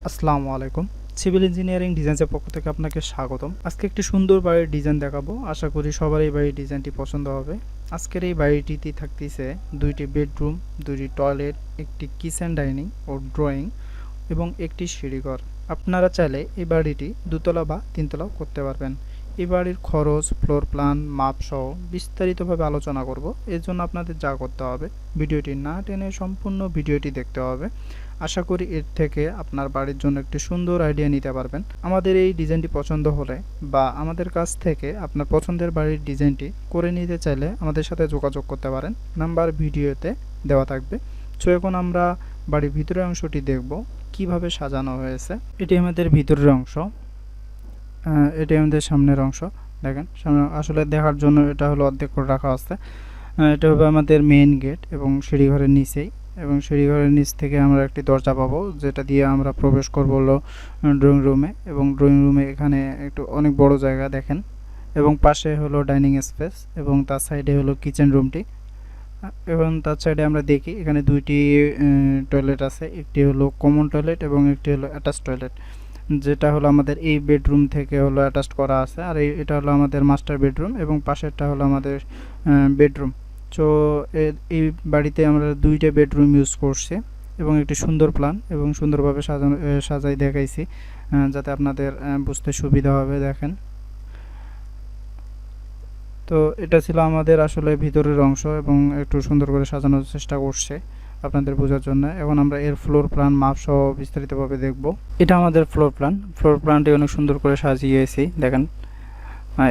আসসালামু আলাইকুম। Civil engineering ডিজাইনের পক্ষ থেকে আপনাকে স্বাগতম। আজকে একটি সুন্দর বাড়ির ডিজাইন দেখাবো। আশা করি সবার এই বাড়ির ডিজাইনটি পছন্দ হবে। আজকের এই বাড়িটিতে থাকতেছে দুইটি বেডরুম, দুইটি টয়লেট, একটি কিচেন ডাইনিং ও ড্রয়িং এবং একটি সিঁড়িঘর। আপনারা চাইলে এই বাড়িটি দুতলা বা তিনতলাও করতে পারবেন। এই বাড়ির খরচ, ফ্লোর প্ল্যান, মাপ সহ বিস্তারিতভাবে আলোচনা করব। এর জন্য আপনাদের যা করতে হবে, ভিডিওটি না টেনে সম্পূর্ণ ভিডিওটি দেখতে হবে। আশা করি এর থেকে আপনার বাড়ির জন্য একটি সুন্দর আইডিয়া নিতে পারবেন। আমাদের এই ডিজাইনটি পছন্দ হলে বা আমাদের কাছ থেকে আপনার পছন্দের বাড়ির ডিজাইনটি করে নিতে চাইলে আমাদের সাথে যোগাযোগ করতে পারেন। নাম্বার ভিডিওতে দেওয়া থাকবে। সো এখন আমরা বাড়ির ভিতরের অংশটি দেখব কিভাবে সাজানো হয়েছে। এটি আমাদের ভিতরের অংশ, এটি আমাদের সামনের অংশ। দেখেন সামনে আসলে দেখার জন্য এটা হলো অর্ধেক করে রাখা আছে। এটা হবে আমাদের মেইন গেট এবং সিঁড়িঘরের নিচেই, এবং সিঁড়িঘরের নিচ থেকে আমরা একটি দরজা পাবো যেটা দিয়ে আমরা প্রবেশ করব হলো ড্রয়িং রুমে। এবং ড্রয়িং রুমে এখানে একটু অনেক বড় জায়গা দেখেন, এবং পাশে হলো ডাইনিং স্পেস এবং তার সাইডে হলো কিচেন রুমটি। এবং তার সাইডে আমরা দেখি এখানে দুইটি টয়লেট আছে, একটি হলো কমন টয়লেট এবং একটি হলো অ্যাটাচ টয়লেট, যেটা হলো আমাদের এই বেডরুম থেকে হলো অ্যাটাচ করা আছে। আর এটা হলো আমাদের মাস্টার বেডরুম এবং পাশেরটা হলো আমাদের বেডরুম। সো এই বাড়িতে আমরা দুইটা বেডরুম ইউজ করছি এবং একটি সুন্দর প্ল্যান এবং সুন্দরভাবে সাজাই দেখাইছি যাতে আপনাদের বুঝতে সুবিধা হবে। দেখেন, তো এটা ছিল আমাদের আসলে ভিতরের অংশ এবং একটু সুন্দর করে সাজানোর চেষ্টা করছে আপনাদের বোঝার জন্য। এখন আমরা এর ফ্লোর প্ল্যান মাপ সহ বিস্তারিতভাবে দেখব। এটা আমাদের ফ্লোর প্ল্যানটি অনেক সুন্দর করে সাজিয়েছি। দেখেন,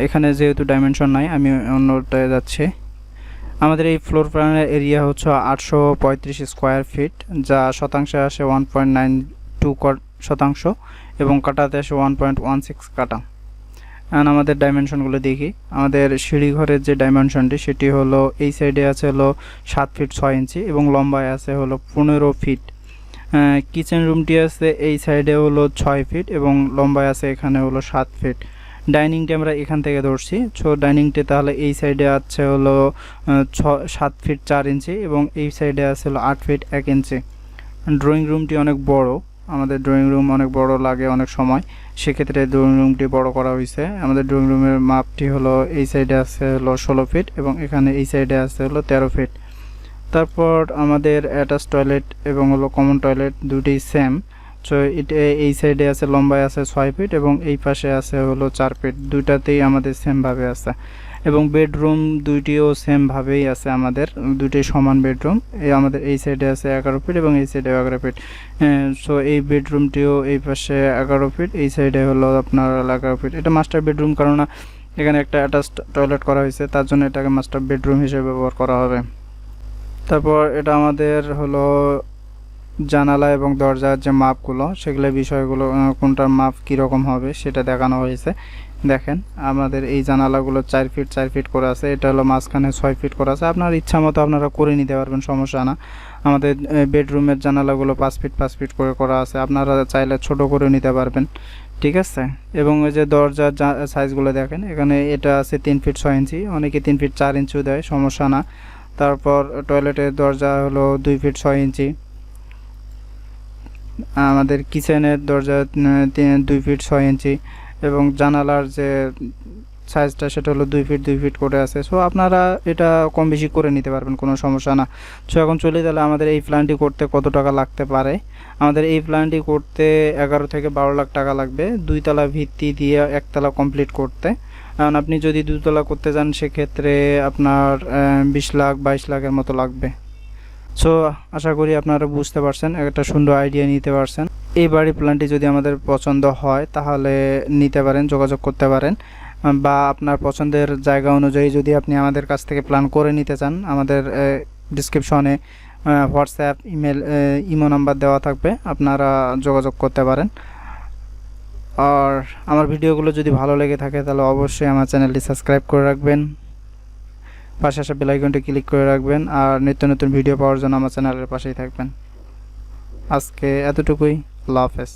এখানে যেহেতু ডাইমেনশন নাই আমি অন্যটায় যাচ্ছি। আমাদের এই ফ্লোর প্ল্যানের এরিয়া হচ্ছে 835 স্কোয়ার ফিট, যা শতাংশে আসে 1.92 শতাংশ এবং কাটাতে আসে 1.16 কাটা। এখন আমাদের ডাইমেনশনগুলো দেখি। আমাদের সিঁড়িঘরের যে ডাইমেনশনটি সেটি হলো এই সাইডে আছে হলো 7 ফিট 6 ইঞ্চি এবং লম্বায় আছে হলো 15 ফিট। কিচেন রুমটি আছে এই সাইডে হলো 6 ফিট এবং লম্বায় আছে এখানে হলো 7 ফিট। ডাইনিংটি আমরা এখান থেকে ধরছি। সো ডাইনিংটি তাহলে এই সাইডে আছে হলো 7 ফিট 4 ইঞ্চি এবং এই সাইডে আছে হলো 8 ফিট 1 ইঞ্চি। ড্রয়িং রুমটি অনেক বড়, আমাদের ড্রয়িং রুম অনেক বড় লাগে অনেক সময়, সেক্ষেত্রে ড্রয়িং রুমটি বড় করা হয়েছে। আমাদের ড্রয়িং রুমের মাপটি হলো এই সাইডে আছে হলো 16 ফিট এবং এখানে এই সাইডে আছে হলো 13 ফিট। তারপর আমাদের অ্যাটাচ টয়লেট এবং হলো কমন টয়লেট দুটি সেম। সো এটা এই সাইডে আছে লম্বায় আছে 6 ফিট এবং এই পাশে আছে হলো 4 ফিট। দুইটাতেই আমাদের সেমভাবে আছে এবং বেডরুম দুইটিও সেমভাবেই আছে আমাদের, দুইটি সমান বেডরুম। আমাদের এই সাইডে আছে 11 ফিট এবং এই সাইডে 11 ফিট। সো এই বেডরুমটিও এই পাশে 11 ফিট, এই সাইডে হলো আপনার 11 ফিট। এটা মাস্টার বেডরুম, কারণ এখানে একটা অ্যাটাচ টয়লেট করা হয়েছে, তার জন্য এটাকে মাস্টার বেডরুম হিসেবে ব্যবহার করা হবে। তারপর এটা আমাদের হলো জানালা এবং দরজার যে মাপগুলো, সেগুলো বিষয়গুলো কোনটার মাপ কীরকম হবে সেটা দেখানো হয়েছে। দেখেন, আমাদের এই জানালাগুলো 4 ফিট 4 ফিট করে আছে, এটা হলো মাঝখানে 6 ফিট করে আছে। আপনার ইচ্ছা মতো আপনারা করে নিতে পারবেন, সমস্যা না। আমাদের বেডরুমের জানালাগুলো 5 ফিট 5 ফিট করে করা আছে, আপনারা চাইলে ছোট করে নিতে পারবেন, ঠিক আছে। এবং ওই যে দরজার সাইজগুলো দেখেন, এখানে এটা আছে 3 ফিট 6 ইঞ্চি, অনেকে 3 ফিট 4 ইঞ্চিও দেয়, সমস্যা না। তারপর টয়লেটের দরজা হলো 2 ফিট 6 ইঞ্চি। আমাদের কিচেনের দরজা 2 ফিট 6 ইঞ্চি এবং জানালার যে সাইজটা সেটা হলো 2 ফিট 2 ফিট করে আছে। সো আপনারা এটা কম বেশি করে নিতে পারবেন, কোনো সমস্যা না। সো এখন চলে তাহলে আমাদের এই প্ল্যানটি করতে কত টাকা লাগতে পারে। আমাদের এই প্ল্যানটি করতে 11 থেকে 12 লাখ টাকা লাগবে, 2 তলা ভিত্তি দিয়ে 1 তলা কমপ্লিট করতে। কারণ আপনি যদি 2 তলা করতে যান সেক্ষেত্রে আপনার 20 লাখ 22 লাখের মতো লাগবে। সো আশা করি আপনারা বুঝতে পারছেন, একটা সুন্দর আইডিয়া নিতে পারছেন। এই বাড়ির প্ল্যানটি যদি আমাদের পছন্দ হয় তাহলে নিতে পারেন, যোগাযোগ করতে পারেন, বা আপনার পছন্দের জায়গা অনুযায়ী যদি আপনি আমাদের কাছ থেকে প্ল্যান করে নিতে চান, আমাদের ডিসক্রিপশনে হোয়াটসঅ্যাপ ইমো নাম্বার দেওয়া থাকবে, আপনারা যোগাযোগ করতে পারেন। আর আমার ভিডিওগুলো যদি ভালো লেগে থাকে তাহলে অবশ্যই আমার চ্যানেলটি সাবস্ক্রাইব করে রাখবেন, পাশে আসা বেল আইকনটি ক্লিক করে রাখবেন, আর নিত্য নতুন ভিডিও পাওয়ার জন্য আমার চ্যানেলের পাশেই থাকবেন। আজকে এতটুকুই, আল্লাহ হাফেজ।